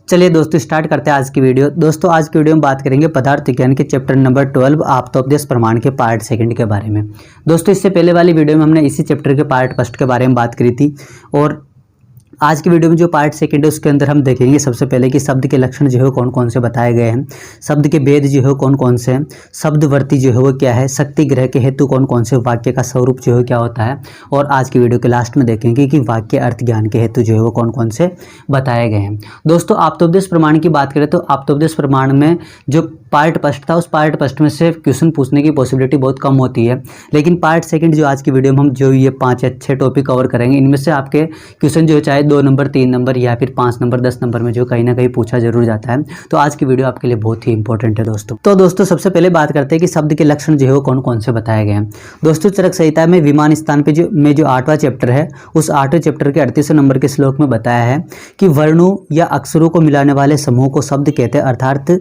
चलिए दोस्तों स्टार्ट करते हैं आज की वीडियो। दोस्तों आज की वीडियो में बात करेंगे पदार्थ विज्ञान के चैप्टर नंबर 12 आप्तोपदेश प्रमाण के पार्ट सेकंड के बारे में। दोस्तों इससे पहले वाली वीडियो में हमने इसी चैप्टर के पार्ट फर्स्ट के बारे में बात करी थी और आज की वीडियो में जो पार्ट सेकंड है उसके अंदर हम देखेंगे सबसे पहले कि शब्द के लक्षण जो है कौन कौन से बताए गए हैं, शब्द के भेद जो है कौन कौन से हैं, शब्दवर्ती जो है वो क्या है, शक्ति ग्रह के हेतु कौन कौन से, वाक्य का स्वरूप जो है क्या होता है, और आज की वीडियो के लास्ट में देखेंगे कि वाक्य अर्थ ज्ञान के हेतु जो है वो कौन कौन से बताए गए हैं। दोस्तों आप्तोपदेश प्रमाण की बात करें तो आप्तोपदेश प्रमाण में जो पार्ट फर्स्ट था उस पार्ट फर्स्ट में से क्वेश्चन पूछने की पॉसिबिलिटी बहुत कम होती है, लेकिन पार्ट सेकंड जो आज की वीडियो में हम जो ये 5 या 6 टॉपिक कवर करेंगे इनमें से आपके क्वेश्चन जो है चाहे 2 नंबर 3 नंबर या फिर 5 नंबर 10 नंबर में जो कहीं ना कहीं पूछा जरूर जाता है। तो आज की वीडियो आपके लिए बहुत ही इंपॉर्टेंट है दोस्तों। तो दोस्तों सबसे पहले बात करते हैं कि शब्द के लक्षण जो है वो कौन कौन से बताए गए हैं। दोस्तों चरक संहिता में विमान स्थान पे जो 8वां चैप्टर है उस 8वें चैप्टर के 38वें नंबर के श्लोक में बताया है कि वर्णों या अक्षरों को मिलाने वाले समूह को शब्द कहते हैं, अर्थात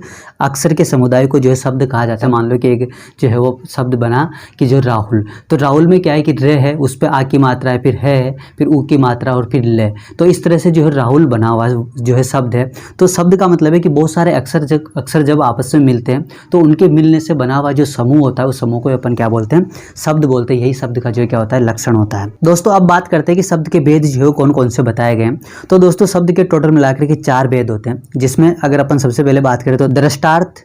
अक्षर के समुदाय को जो है शब्द कहा जाता है। मान लो कि एक जो है वो शब्द बना कि जो राहुल, तो राहुल में क्या है कि रे है, उस पर आ की मात्रा है, फिर है, फिर ऊ की मात्रा और फिर ले, तो इस तरह से जो है राहुल बना हुआ जो है शब्द है। तो शब्द का मतलब है कि बहुत सारे अक्षर जब आपस में मिलते हैं तो उनके मिलने से बना हुआ जो समूह होता है उस समूह को अपन क्या बोलते हैं, शब्द बोलते हैं। यही शब्द का जो क्या होता है, लक्षण होता है। दोस्तों अब बात करते हैं कि शब्द के भेद जो है कौन कौन से बताए गए हैं। तो दोस्तों शब्द के टोटल मिलाकर के 4 भेद होते हैं, जिसमें अगर अपन सबसे पहले बात करें तो दृष्टार्थ,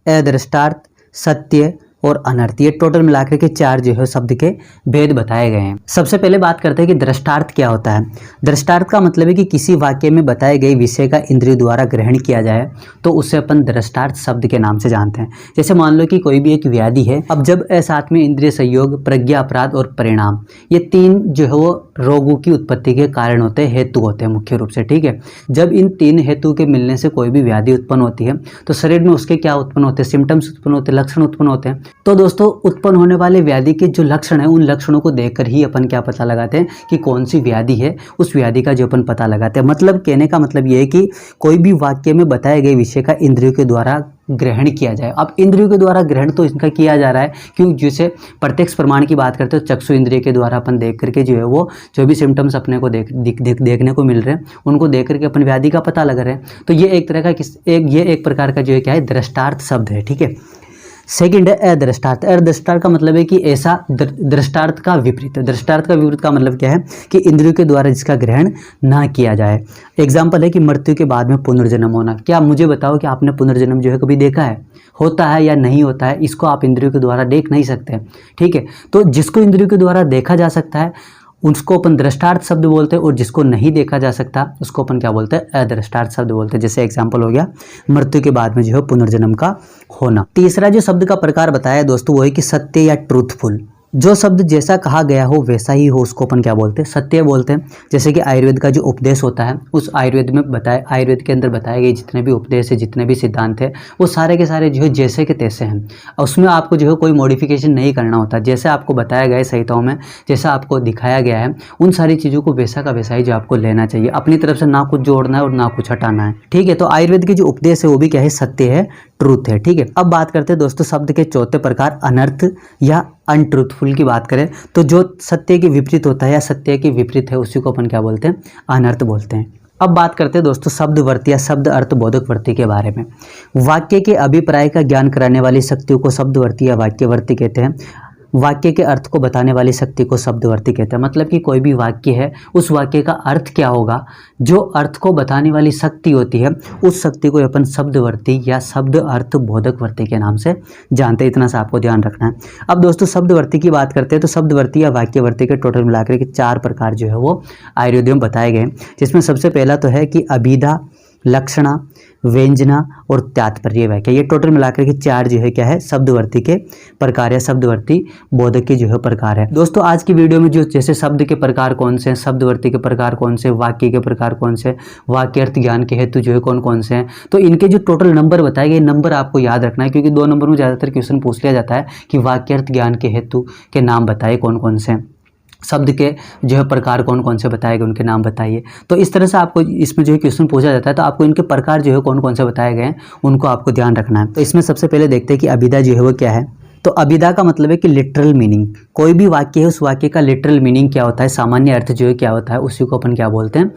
अदृष्टार्थ, सत्य और अनर्थ, ये टोटल मिलाकर के 4 जो है शब्द के भेद बताए गए हैं। सबसे पहले बात करते हैं कि दृष्टार्थ क्या होता है। दृष्टार्थ का मतलब है कि किसी वाक्य में बताए गए विषय का इंद्रिय द्वारा ग्रहण किया जाए तो उसे अपन दृष्टार्थ शब्द के नाम से जानते हैं। जैसे मान लो कि कोई भी एक व्याधि है, अब जब साथ में इंद्रिय संयोग, प्रज्ञा, अपराध और परिणाम, ये 3 जो है वो रोगों की उत्पत्ति के कारण होते हैं, हेतु होते हैं मुख्य रूप से। ठीक है, जब इन 3 हेतु के मिलने से कोई भी व्याधि उत्पन्न होती है तो शरीर में उसके क्या उत्पन्न होते हैं, सिम्टम्स उत्पन्न होते हैं, लक्षण उत्पन्न होते हैं। तो दोस्तों उत्पन्न होने वाले व्याधि के जो लक्षण है उन लक्षणों को देखकर ही अपन क्या पता लगाते हैं कि कौन सी व्याधि है, उस व्याधि का जो अपन पता लगाते हैं। मतलब कहने का मतलब ये है कि कोई भी वाक्य में बताए गए विषय का इंद्रियों के द्वारा ग्रहण किया जाए। अब इंद्रियों के द्वारा ग्रहण तो इनका किया जा रहा है, क्योंकि जैसे प्रत्यक्ष प्रमाण की बात करते हो चक्षु इंद्रिय के द्वारा अपन देख करके जो है वो जो भी सिम्टम्स अपने को देखने को मिल रहे हैं उनको देख करके अपन व्याधि का पता लगा रहे हैं। तो ये एक तरह का ये एक प्रकार का जो है क्या है, दृष्टार्थ शब्द है। ठीक है, सेकंड है अदृष्टार्थ। अदृष्टार्थ का मतलब है कि ऐसा दृष्टार्थ का विपरीत। दृष्टार्थ का विपरीत का मतलब क्या है कि इंद्रियों के द्वारा जिसका ग्रहण ना किया जाए। एग्जाम्पल है कि मृत्यु के बाद में पुनर्जन्म होना। क्या मुझे बताओ कि आपने पुनर्जन्म जो है कभी देखा है, होता है या नहीं होता है, इसको आप इंद्रियों के द्वारा देख नहीं सकते। ठीक है, तो जिसको इंद्रियों के द्वारा देखा जा सकता है उसको अपन दृष्टार्थ शब्द बोलते हैं, और जिसको नहीं देखा जा सकता उसको अपन क्या बोलते हैं, अदृष्टार्थ शब्द बोलते हैं। जैसे एग्जांपल हो गया मृत्यु के बाद में जो है पुनर्जन्म का होना। तीसरा जो शब्द का प्रकार बताया दोस्तों वो है कि सत्य या ट्रूथफुल। जो शब्द जैसा कहा गया हो वैसा ही हो उसको अपन क्या बोलते हैं, सत्य बोलते हैं। जैसे कि आयुर्वेद का जो उपदेश होता है उस आयुर्वेद के अंदर बताए गए जितने भी उपदेश है, जितने भी सिद्धांत है, वो सारे के सारे जो है जैसे के तैसे हैं। उसमें आपको जो है कोई मॉडिफिकेशन नहीं करना होता। जैसे आपको बताया गया है संहिताओं में, जैसा आपको दिखाया गया है उन सारी चीज़ों को वैसा का वैसा ही जो आपको लेना चाहिए। अपनी तरफ से ना कुछ जोड़ना है और ना कुछ हटाना है। ठीक है, तो आयुर्वेद के जो उपदेश है वो भी क्या है, सत्य है, ट्रूथ है। ठीक है, अब बात करते हैं दोस्तों शब्द के चौथे प्रकार अनर्थ या अनट्रूथफुल की बात करें तो जो सत्य के विपरीत होता है या सत्य के विपरीत है उसी को अपन क्या बोलते हैं, अनर्थ बोलते हैं। अब बात करते हैं दोस्तों शब्दवर्ती या शब्द अर्थबोधक वर्ती के बारे में। वाक्य के अभिप्राय का ज्ञान कराने वाली शक्तियों को शब्दवर्ती या वाक्यवर्ती कहते हैं। वाक्य के अर्थ को बताने वाली शक्ति को शब्दवर्ती कहते हैं। मतलब कि कोई भी वाक्य है उस वाक्य का अर्थ क्या होगा, जो अर्थ को बताने वाली शक्ति होती है उस शक्ति को अपन शब्दवर्ती या शब्द अर्थ बोधक वर्ती के नाम से जानते हैं। इतना सा आपको ध्यान रखना है। अब दोस्तों शब्दवर्ती की बात करते हैं तो शब्दवर्ती या वाक्यवर्ती के टोटल मिलाकर के 4 प्रकार जो है वो आयुर्वेद में बताए गए, जिसमें सबसे पहला तो है कि अभिधा, लक्षणा, व्यंजना और तात्पर्य वाक्य। ये टोटल मिलाकर के 4 जो है क्या है, शब्दवर्ती के प्रकार या शब्दवर्ती बोधक के जो है प्रकार है। दोस्तों आज की वीडियो में जो जैसे शब्द के प्रकार कौन से हैं, शब्दवर्ती के प्रकार कौन से, वाक्य के प्रकार कौन से, वाक्य अर्थ ज्ञान के हेतु जो है कौन कौन से हैं, तो इनके जो टोटल नंबर बताए गए नंबर आपको याद रखना है, क्योंकि 2 नंबर में ज़्यादातर क्वेश्चन पूछ लिया जाता है कि वाक्य अर्थ ज्ञान के हेतु के नाम बताइए कौन कौन से हैं, शब्द के जो है प्रकार कौन कौन से बताए गए उनके नाम बताइए। तो इस तरह से आपको इसमें जो है क्वेश्चन पूछा जाता है तो आपको इनके प्रकार जो है कौन कौन से बताए गए हैं उनको आपको ध्यान रखना है। तो इसमें सबसे पहले देखते हैं कि अभिधा जो है वो क्या है। तो अभिधा का मतलब है कि लिटरल मीनिंग। कोई भी वाक्य है उस वाक्य का लिटरल मीनिंग क्या होता है, सामान्य अर्थ जो है क्या होता है, उसी को अपन क्या बोलते हैं,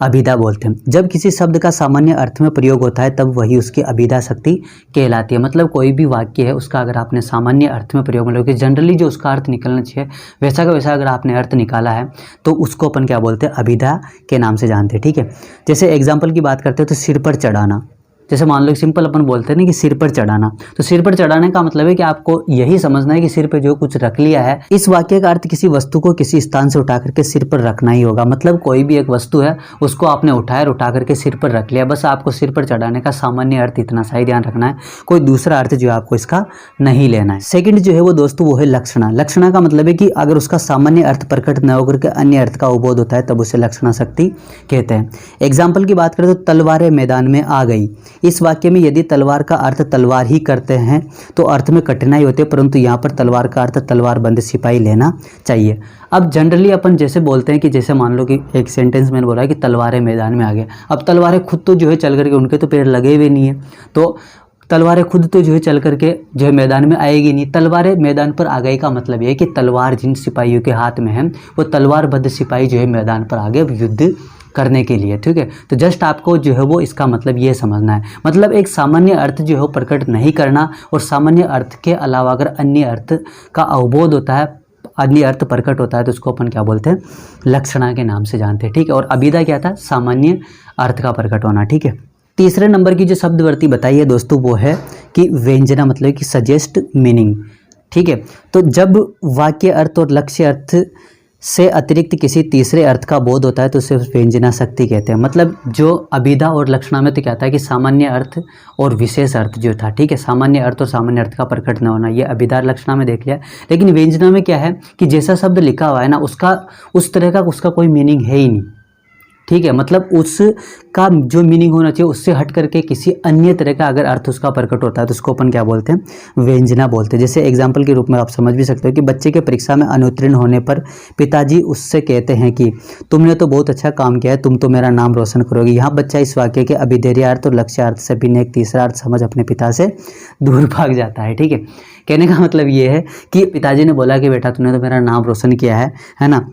अभिधा बोलते हैं। जब किसी शब्द का सामान्य अर्थ में प्रयोग होता है तब वही उसकी अभिधा शक्ति कहलाती है। मतलब कोई भी वाक्य है उसका अगर आपने सामान्य अर्थ में प्रयोग, मतलब कि जनरली जो उसका अर्थ निकलना चाहिए वैसा का वैसा अगर आपने अर्थ निकाला है तो उसको अपन क्या बोलते हैं, अभिधा के नाम से जानते हैं। ठीक है, जैसे एग्जाम्पल की बात करते हैं तो सिर पर चढ़ाना, जैसे मान लो सिंपल अपन बोलते हैं ना कि सिर पर चढ़ाना, तो सिर पर चढ़ाने का मतलब है कि आपको यही समझना है कि सिर पे जो कुछ रख लिया है। इस वाक्य का अर्थ किसी वस्तु को किसी स्थान से उठा करके सिर पर रखना ही होगा। मतलब कोई भी एक वस्तु है उसको आपने उठाया और उठा करके सिर पर रख लिया, बस आपको सिर पर चढ़ाने का सामान्य अर्थ इतना सा ही ध्यान रखना है, कोई दूसरा अर्थ जो है आपको इसका नहीं लेना है। सेकंड जो है वो दोस्तों वो है लक्षणा। लक्षणा का मतलब है कि अगर उसका सामान्य अर्थ प्रकट न होकर के अन्य अर्थ का अवबोध होता है तब उसे लक्षणा शक्ति कहते हैं। एग्जाम्पल की बात करें तो तलवारें मैदान में आ गई। इस वाक्य में यदि तलवार का अर्थ तलवार ही करते हैं तो अर्थ में कठिनाई होती है, परंतु यहाँ पर तलवार का अर्थ तलवार बंद सिपाही लेना चाहिए। अब जनरली अपन जैसे बोलते हैं कि जैसे मान लो कि एक सेंटेंस मैंने बोला कि तलवारें मैदान में आ गए। अब तलवारें खुद तो जो है चल करके, उनके तो पैर लगे हुए नहीं है, तो तलवारें खुद तो जो है चल करके जो है मैदान में आएगी नहीं। तलवारें मैदान पर आ गई का मतलब ये है कि तलवार जिन सिपाहियों के हाथ में है वो तलवार बद्ध सिपाही जो है मैदान पर आ गए युद्ध करने के लिए। ठीक है, तो जस्ट आपको जो है वो इसका मतलब ये समझना है। मतलब एक सामान्य अर्थ जो है प्रकट नहीं करना और सामान्य अर्थ के अलावा अगर अन्य अर्थ का अवबोध होता है, अन्य अर्थ प्रकट होता है तो उसको अपन क्या बोलते हैं, लक्षणा के नाम से जानते हैं। ठीक है, और अभिधा क्या था, सामान्य अर्थ का प्रकट होना। ठीक है, तीसरे नंबर की जो शब्दवर्ती बताई है दोस्तों वो है कि व्यंजना, मतलब कि सजेस्ट मीनिंग। ठीक है, तो जब वाक्य अर्थ और लक्ष्य अर्थ से अतिरिक्त किसी तीसरे अर्थ का बोध होता है तो उसे व्यंजना शक्ति कहते हैं। मतलब जो अभिधा और लक्षणा में तो क्या था कि सामान्य अर्थ और विशेष अर्थ जो था, ठीक है, सामान्य अर्थ और सामान्य अर्थ का प्रकट न होना, ये अभिधा लक्षणा में देख लिया। लेकिन व्यंजना में क्या है कि जैसा शब्द लिखा हुआ है ना उसका उस तरह का उसका कोई मीनिंग है ही नहीं। ठीक है, मतलब उसका जो मीनिंग होना चाहिए उससे हट करके किसी अन्य तरह का अगर अर्थ उसका प्रकट होता है तो उसको अपन क्या बोलते हैं, व्यंजना बोलते हैं। जैसे एग्जाम्पल के रूप में आप समझ भी सकते हो कि बच्चे के परीक्षा में अनुत्तीर्ण होने पर पिताजी उससे कहते हैं कि तुमने तो बहुत अच्छा काम किया है, तुम तो मेरा नाम रोशन करोगी। यहाँ बच्चा इस वाक्य के अभिधेय अर्थ और लक्ष्य अर्थ से भिन्न एक तीसरा अर्थ समझ अपने पिता से दूर भाग जाता है। ठीक है, कहने का मतलब ये है कि पिताजी ने बोला कि बेटा तूने तो मेरा नाम रोशन किया है ना,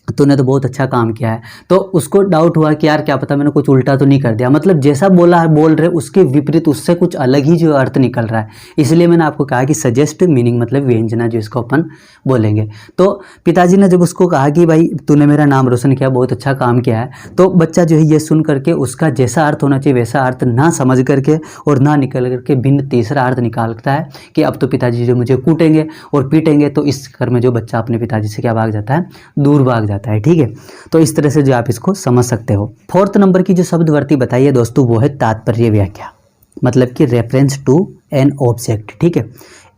तूने तो बहुत अच्छा काम किया है। तो उसको डाउट हुआ कि यार क्या पता मैंने कुछ उल्टा तो नहीं कर दिया। मतलब जैसा बोला है बोल रहे उसके विपरीत उससे कुछ अलग ही जो अर्थ निकल रहा है। इसलिए मैंने आपको कहा कि सजेस्ट मीनिंग मतलब व्यंजना जो इसको अपन बोलेंगे। तो पिताजी ने जब उसको कहा कि भाई तूने मेरा नाम रोशन किया, बहुत अच्छा काम किया है, तो बच्चा जो है ये सुन करके उसका जैसा अर्थ होना चाहिए वैसा अर्थ ना समझ करके और ना निकल करके भिन्न तीसरा अर्थ निकालता है कि अब तो पिताजी जो मुझे कूटेंगे और पीटेंगे। तो इस चक्कर में जो बच्चा अपने पिताजी से क्या भाग जाता है, दूर भाग जाता है। ठीक है, तो इस तरह से जो आप इसको समझ सकते हो। फोर्थ नंबर की जो शब्दवर्ती बताई है दोस्तों वो है तात्पर्य व्याख्या, मतलब कि रेफरेंस टू एन ऑब्जेक्ट। ठीक है,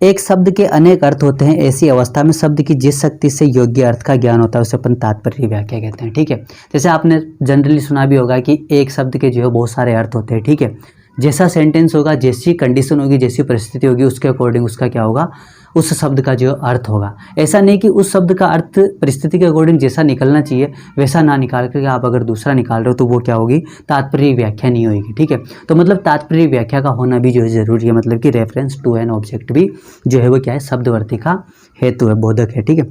एक शब्द के अनेक अर्थ होते हैं, ऐसी अवस्था में शब्द की जिस शक्ति से योग्य अर्थ का ज्ञान होता है उसे अपन तात्पर्य व्याख्या कहते हैं। ठीक है, जैसे आपने जनरली सुना भी होगा कि एक शब्द के जो है बहुत सारे अर्थ होते हैं। ठीक है, जैसा सेंटेंस होगा, जैसी कंडीशन होगी, जैसी परिस्थिति होगी उसके अकॉर्डिंग उसका क्या होगा, उस शब्द का जो अर्थ होगा। ऐसा नहीं कि उस शब्द का अर्थ परिस्थिति के अकॉर्डिंग जैसा निकलना चाहिए वैसा ना निकाल करके आप अगर दूसरा निकाल रहे हो तो वो क्या होगी, तात्पर्य व्याख्या नहीं होगी। ठीक है, तो मतलब तात्पर्य व्याख्या का होना भी जो है जरूरी है। मतलब कि रेफरेंस टू एन ऑब्जेक्ट भी जो है वो क्या है, शब्दवर्ती का हेतु है, बोधक है। ठीक है,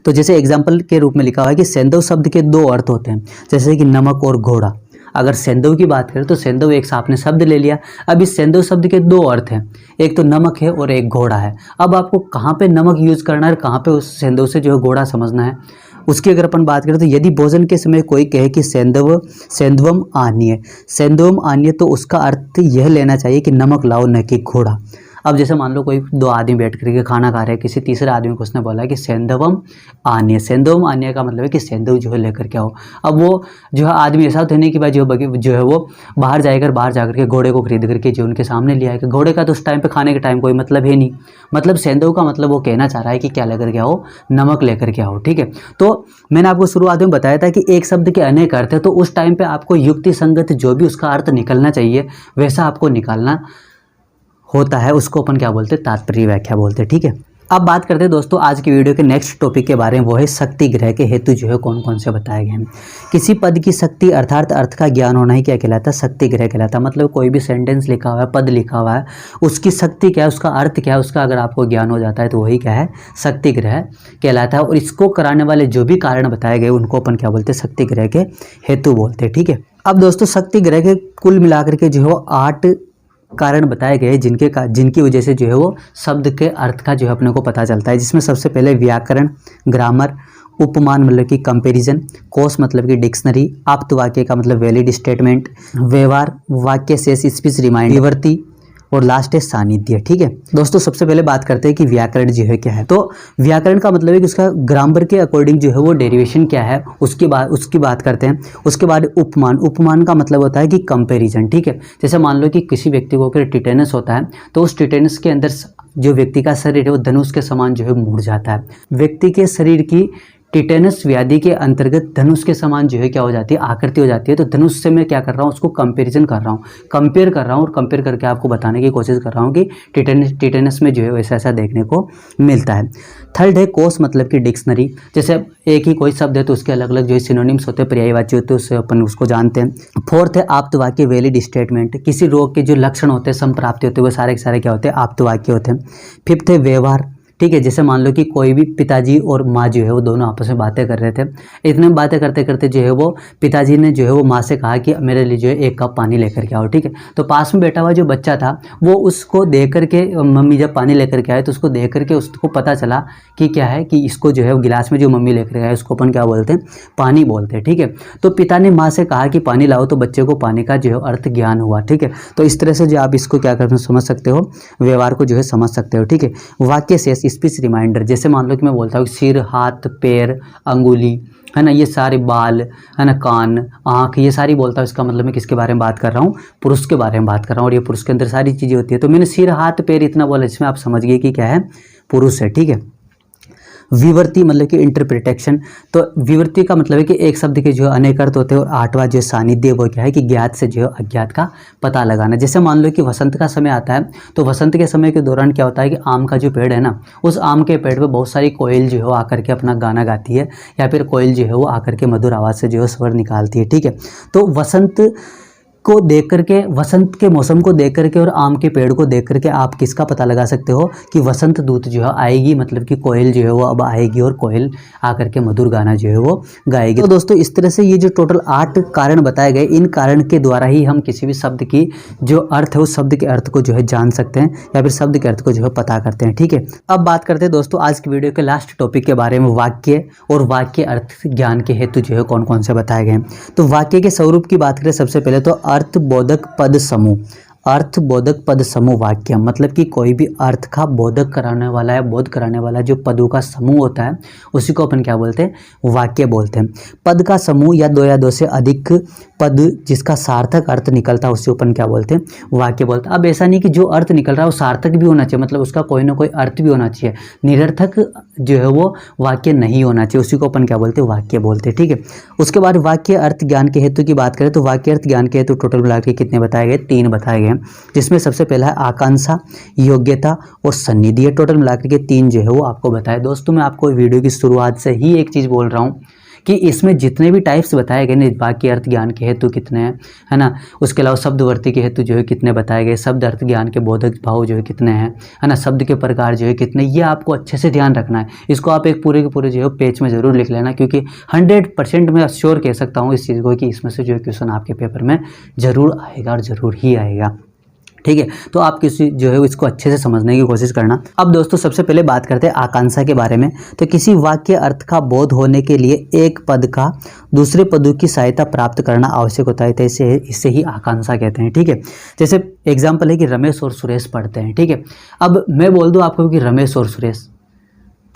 तो जैसे एग्जाम्पल के रूप में लिखा हुआ है कि सेंधव शब्द के दो अर्थ होते हैं, जैसे कि नमक और घोड़ा। अगर सेंधव की बात करें तो सेंधव एक आपने शब्द ले लिया। अब इस सेंधव शब्द के दो अर्थ हैं, एक तो नमक है और एक घोड़ा है। अब आपको कहाँ पे नमक यूज करना है, कहाँ पे उस सेंधव से जो है घोड़ा समझना है। उसकी अगर अपन बात करें तो यदि भोजन के समय कोई कहे कि सेंधवम आनिय, सेंधवम आनिय, तो उसका अर्थ यह लेना चाहिए कि नमक लाओ न कि घोड़ा। अब जैसे मान लो कोई दो आदमी बैठ करके खाना खा रहे हैं, किसी तीसरे आदमी को उसने बोला कि सेंधवम आनिय। सेंधवम आनिय का मतलब है कि सेंधव जो है लेकर के आओ। अब वो जो है आदमी ऐसा होने की बात जो है वो बाहर जाकर के घोड़े को खरीद करके जो उनके सामने लिया है कि घोड़े का तो उस टाइम पे खाने के टाइम कोई मतलब है नहीं। मतलब सेंधव का मतलब वो कहना चाह रहा है कि क्या लेकर के आओ, नमक लेकर के आओ। ठीक है, तो मैंने आपको शुरुआत में बताया था कि एक शब्द के अनेक अर्थ है, तो उस टाइम पे आपको युक्ति संगत जो भी उसका अर्थ निकलना चाहिए वैसा आपको निकालना होता है, उसको अपन क्या बोलते हैं, तात्पर्य व्याख्या बोलते हैं। ठीक है, अब बात करते हैं दोस्तों आज की वीडियो के नेक्स्ट टॉपिक के बारे में, वो है शक्ति ग्रह के हेतु जो है कौन कौन से बताए गए हैं। किसी पद की शक्ति अर्थात अर्थ का ज्ञान होना ही क्या कहलाता है, शक्ति ग्रह कहलाता है। मतलब कोई भी सेंटेंस लिखा हुआ है, पद लिखा हुआ है, उसकी शक्ति क्या है, उसका अर्थ क्या है, उसका अगर आपको ज्ञान हो जाता है तो वही क्या है, शक्ति ग्रह कहलाता है। और इसको कराने वाले जो भी कारण बताए गए उनको अपन क्या बोलते हैं, शक्ति ग्रह के हेतु बोलते हैं। ठीक है, अब दोस्तों शक्ति ग्रह के कुल मिलाकर के जो है 8 कारण बताए गए जिनकी वजह से जो है वो शब्द के अर्थ का जो है अपने को पता चलता है। जिसमें सबसे पहले व्याकरण, ग्रामर, उपमान मतलब कि कंपैरिजन, कोश मतलब कि डिक्शनरी, आप्त वाक्य का मतलब वैलिड स्टेटमेंट, व्यवहार, वाक्य शेष, स्पीच रिमाइंडर, विवर्ती और लास्ट है सानिध्य। ठीक है दोस्तों, सबसे पहले बात करते हैं कि व्याकरण जो है क्या है। तो व्याकरण का मतलब है कि उसका ग्रामर के अकॉर्डिंग जो है वो डेरिवेशन क्या है, उसकी बात करते हैं। उसके बाद उपमान का मतलब होता है कि कंपैरिजन। ठीक है, जैसे मान लो कि किसी व्यक्ति को अगर टिटेनस होता है तो उस टिटेनस के अंदर जो व्यक्ति का शरीर है वो धनुष के समान जो है मुड़ जाता है। व्यक्ति के शरीर की टिटेनस व्याधि के अंतर्गत धनुष के समान जो है क्या हो जाती है, आकृति हो जाती है। तो धनुष से मैं क्या कर रहा हूँ, उसको कंपैरिजन कर रहा हूँ, कंपेयर कर रहा हूँ और कंपेयर करके आपको बताने की कोशिश कर रहा हूँ कि टिटेनस में जो है वैसा ऐसा देखने को मिलता है। थर्ड है कोश मतलब कि डिक्शनरी। जैसे एक ही कोई शब्द है तो उसके अलग अलग जो है सिनोनिम्स होते हैं, पर्यायवाची होते हैं, उससे अपन उसको जानते हैं। फोर्थ है आप्त वाक्य, वैलिड स्टेटमेंट। किसी रोग के जो लक्षण होते हैं, संप्राप्ति होते हैं, वो सारे के सारे क्या होते हैं, आप्त वाक्य होते हैं। फिफ्थ है व्यवहार। ठीक है, जैसे मान लो कि कोई भी पिताजी और माँ जो है वो दोनों आपस में बातें कर रहे थे। इतने बातें करते करते जो है वो पिताजी ने जो है वो माँ से कहा कि मेरे लिए जो है 1 कप पानी लेकर के आओ। ठीक है, तो पास में बैठा हुआ जो बच्चा था वो उसको देख करके, मम्मी जब पानी लेकर के आए तो उसको देख करके उसको पता चला कि क्या है कि इसको जो है वो गिलास में जो मम्मी लेकर के आए उसको अपन क्या बोलते हैं, पानी बोलते हैं। ठीक है, तो पिता ने माँ से कहा कि पानी लाओ, तो बच्चे को पानी का जो है अर्थ ज्ञान हुआ। ठीक है, तो इस तरह से जो आप इसको क्या करना समझ सकते हो, व्यवहार को जो है समझ सकते हो। ठीक है, वाक्य शेष, स्पीच रिमाइंडर। जैसे मान लो कि मैं बोलता हूँ सिर, हाथ, पैर, अंगुली, है ना, ये सारे बाल, है ना, कान, आँख, ये सारी बोलता हूँ। इसका मतलब मैं किसके बारे में बात कर रहा हूँ, पुरुष के बारे में बात कर रहा हूँ। और ये पुरुष के अंदर सारी चीज़ें होती है। तो मैंने सिर, हाथ, पैर इतना बोला, इसमें आप समझ गए कि क्या है, पुरुष है। ठीक है, विवर्ती मतलब कि इंटरप्रिटेशन। तो विवर्ती का मतलब है कि एक शब्द के जो अनेक अर्थ होते हैं। और 8वां जो सानिध्य वो क्या है कि ज्ञात से जो है अज्ञात का पता लगाना। जैसे मान लो कि वसंत का समय आता है तो वसंत के समय के दौरान क्या होता है कि आम का जो पेड़ है ना, उस आम के पेड़ पे बहुत सारी कोयल जो है वो आकर के अपना गाना गाती है, या फिर कोयल जो है वो आकर के मधुर आवाज़ से जो है स्वर निकालती है। ठीक है, तो वसंत को देख करके, वसंत के मौसम को देख करके और आम के पेड़ को देख करके आप किसका पता लगा सकते हो कि वसंत दूत जो है आएगी, मतलब कि कोयल जो है वो अब आएगी और कोयल आकर के मधुर गाना जो है वो गाएगी। तो दोस्तों इस तरह से ये जो टोटल 8 कारण बताए गए, इन कारण के द्वारा ही हम किसी भी शब्द की जो अर्थ है उस शब्द के अर्थ को जो है जान सकते हैं, या फिर शब्द के अर्थ को जो है पता करते हैं। ठीक है, अब बात करते हैं दोस्तों आज की वीडियो के लास्ट टॉपिक के बारे में, वाक्य और वाक्य अर्थ ज्ञान के हेतु जो है कौन कौन से बताए गए हैं। तो वाक्य के स्वरूप की बात करें सबसे पहले तो अर्थ बोधक पद समूह। अर्थ बोधक पद समूह वाक्य मतलब कि कोई भी अर्थ का बोधक कराने वाला है, बोध कराने वाला जो पदों का समूह होता है उसी को अपन क्या बोलते हैं, वाक्य बोलते हैं। पद का समूह या 2 से अधिक पद जिसका सार्थक अर्थ निकलता है उसे अपन क्या बोलते हैं, वाक्य बोलते हैं। अब ऐसा नहीं कि जो अर्थ निकल रहा है वो सार्थक भी होना चाहिए, मतलब उसका कोई ना कोई अर्थ भी होना चाहिए। निरर्थक जो है वो वाक्य नहीं होना चाहिए, उसी को अपन क्या बोलते हैं, वाक्य बोलते हैं। ठीक है, उसके बाद वाक्य अर्थ ज्ञान के हेतु की बात करें तो वाक्य अर्थ ज्ञान के हेतु टोटल मिला के कितने बताए गए, 3 बताए गए, जिसमें सबसे पहला है आकांक्षा, योग्यता और सन्निधि। ये टोटल मिलाकर के 3 जो है वो आपको बताए। दोस्तों मैं आपको वीडियो की शुरुआत से ही एक चीज़ बोल रहा हूँ कि इसमें जितने भी टाइप्स बताए गए ना, वाक्य अर्थ ज्ञान के हेतु कितने हैं, है ना, उसके अलावा शब्दवर्ती के हेतु जो है कितने बताए गए, शब्द अर्थ ज्ञान के बोधक भाव जो है कितने हैं, है ना, शब्द के प्रकार जो है कितने, ये आपको अच्छे से ध्यान रखना है। इसको आप एक पूरे के पूरे जो है पेज में ज़रूर लिख लेना, क्योंकि 100% मैं श्योर कह सकता हूँ इस चीज़ को कि इसमें से जो है क्वेश्चन आपके पेपर में ज़रूर आएगा और ज़रूर ही आएगा। ठीक है, तो आप किसी जो है इसको अच्छे से समझने की कोशिश करना। अब दोस्तों सबसे पहले बात करते हैं आकांक्षा के बारे में। तो किसी वाक्य अर्थ का बोध होने के लिए एक पद का दूसरे पदों की सहायता प्राप्त करना आवश्यक होता है, तो इसे ही आकांक्षा कहते हैं। ठीक है, जैसे एग्जाम्पल है कि रमेश और सुरेश पढ़ते हैं। ठीक है, अब मैं बोल दूँ आपको कि रमेश और सुरेश,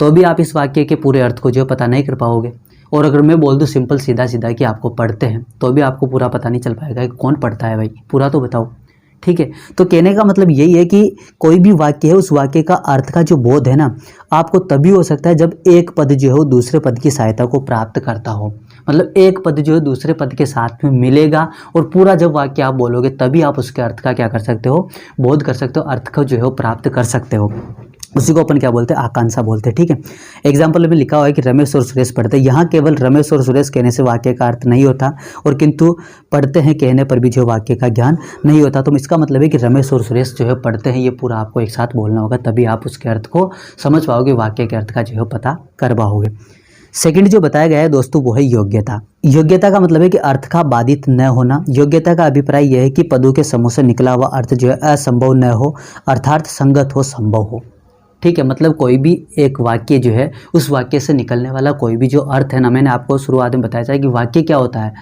तो भी आप इस वाक्य के पूरे अर्थ को जो पता नहीं कर पाओगे। और अगर मैं बोल दूँ सिंपल सीधा सीधा कि आपको पढ़ते हैं, तो भी आपको पूरा पता नहीं चल पाएगा कि कौन पढ़ता है भाई, पूरा तो बताओ। ठीक है, तो कहने का मतलब यही है कि कोई भी वाक्य है उस वाक्य का अर्थ का जो बोध है ना, आपको तभी हो सकता है जब एक पद जो है दूसरे पद की सहायता को प्राप्त करता हो। मतलब एक पद जो है दूसरे पद के साथ में मिलेगा और पूरा जब वाक्य आप बोलोगे तभी आप उसके अर्थ का क्या कर सकते हो, बोध कर सकते हो, अर्थ को जो है वो प्राप्त कर सकते हो। उसी को अपन क्या बोलते हैं, आकांक्षा बोलते हैं। ठीक है, एग्जाम्पल में लिखा हुआ है कि रमेश और सुरेश पढ़ते हैं। यहाँ केवल रमेश और सुरेश कहने से वाक्य का अर्थ नहीं होता, और किंतु पढ़ते हैं कहने पर भी जो वाक्य का ज्ञान नहीं होता। तो इसका मतलब है कि रमेश और सुरेश जो है पढ़ते हैं, ये पूरा आपको एक साथ बोलना होगा, तभी आप उसके अर्थ को समझ पाओगे, वाक्य के अर्थ का जो है पता कर पाओगे। सेकंड जो बताया गया है दोस्तों वो है योग्यता। योग्यता का मतलब है कि अर्थ का बाधित न होना। योग्यता का अभिप्राय यह है कि पदों के समूह से निकला हुआ अर्थ जो है असंभव न हो, अर्थात संगत हो, संभव हो। ठीक है, मतलब कोई भी एक वाक्य जो है, उस वाक्य से निकलने वाला कोई भी जो अर्थ है ना, मैंने आपको शुरुआत में बताया था कि वाक्य क्या होता है,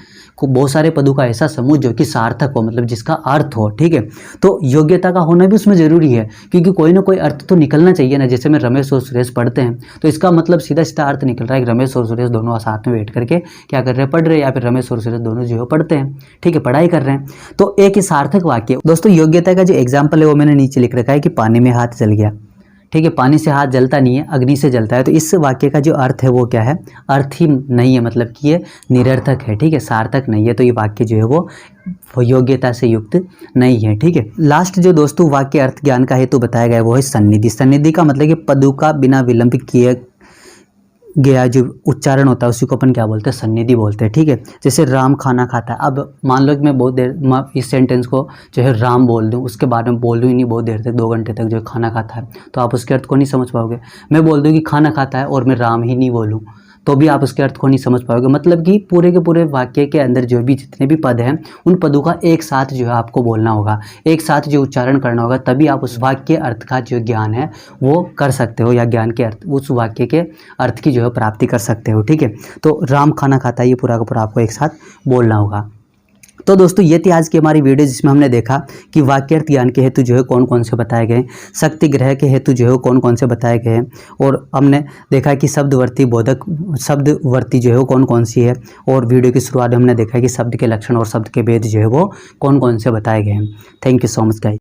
बहुत सारे पदों का ऐसा समूह जो कि सार्थक हो, मतलब जिसका अर्थ हो। ठीक है, तो योग्यता का होना भी उसमें जरूरी है, क्योंकि कोई ना कोई अर्थ तो निकलना चाहिए ना। जैसे मैं रमेश और सुरेश पढ़ते हैं, तो इसका मतलब सीधा सीधा अर्थ निकल रहा है कि रमेश और सुरेश दोनों साथ में बैठ करके क्या कर रहे हैं, पढ़ रहे हैं, या फिर रमेश और सुरेश दोनों जो है पढ़ते हैं। ठीक है, पढ़ाई कर रहे हैं। तो एक ही सार्थक वाक्य। दोस्तों योग्यता का जो एग्जाम्पल है वो मैंने नीचे लिख रखा है कि पानी में हाथ जल गया। ठीक है, पानी से हाथ जलता नहीं है, अग्नि से जलता है। तो इस वाक्य का जो अर्थ है वो क्या है, अर्थ ही नहीं है, मतलब कि ये निरर्थक है। ठीक है, सार्थक नहीं है, तो ये वाक्य जो है वो योग्यता से युक्त नहीं है। ठीक है, लास्ट जो दोस्तों वाक्य अर्थ ज्ञान का हेतु बताया गया है वो है सन्निधि। सन्निधि का मतलब कि पदों का बिना विलंब किए गया जो उच्चारण होता है उसी को अपन क्या बोलते हैं, सन्निधि बोलते हैं। ठीक है, जैसे राम खाना खाता है। अब मान लो कि मैं बहुत देर इस सेंटेंस को जो है राम बोल दूं, उसके बाद में बोल दूं ही नहीं बहुत देर तक, 2 घंटे तक जो खाना खाता है, तो आप उसके अर्थ को नहीं समझ पाओगे। मैं बोल दूं कि खाना खाता है और मैं राम ही नहीं बोलूं, तो भी आप उसके अर्थ को नहीं समझ पाओगे। मतलब कि पूरे के पूरे वाक्य के अंदर जो भी जितने भी पद हैं, उन पदों का एक साथ जो है आपको बोलना होगा, एक साथ जो उच्चारण करना होगा, तभी आप उस वाक्य अर्थ का जो ज्ञान है वो कर सकते हो, या ज्ञान के अर्थ, उस वाक्य के अर्थ की जो है प्राप्ति कर सकते हो। ठीक है, तो राम खाना खाता है, ये पूरा का पूरा आपको एक साथ बोलना होगा। तो दोस्तों ये थी आज की हमारी वीडियो, जिसमें हमने देखा कि वाक्यार्थ ज्ञान के हेतु जो है कौन कौन से बताए गए, शक्ति ग्रह के हेतु जो है कौन कौन से बताए गए हैं, और हमने देखा कि शब्दवर्ती बोधक शब्दवर्ती जो है वो कौन कौन सी है, और वीडियो की शुरुआत में हमने देखा कि शब्द के लक्षण और शब्द के भेद जो है वो कौन कौन से बताए गए हैं। Thank you so much guys.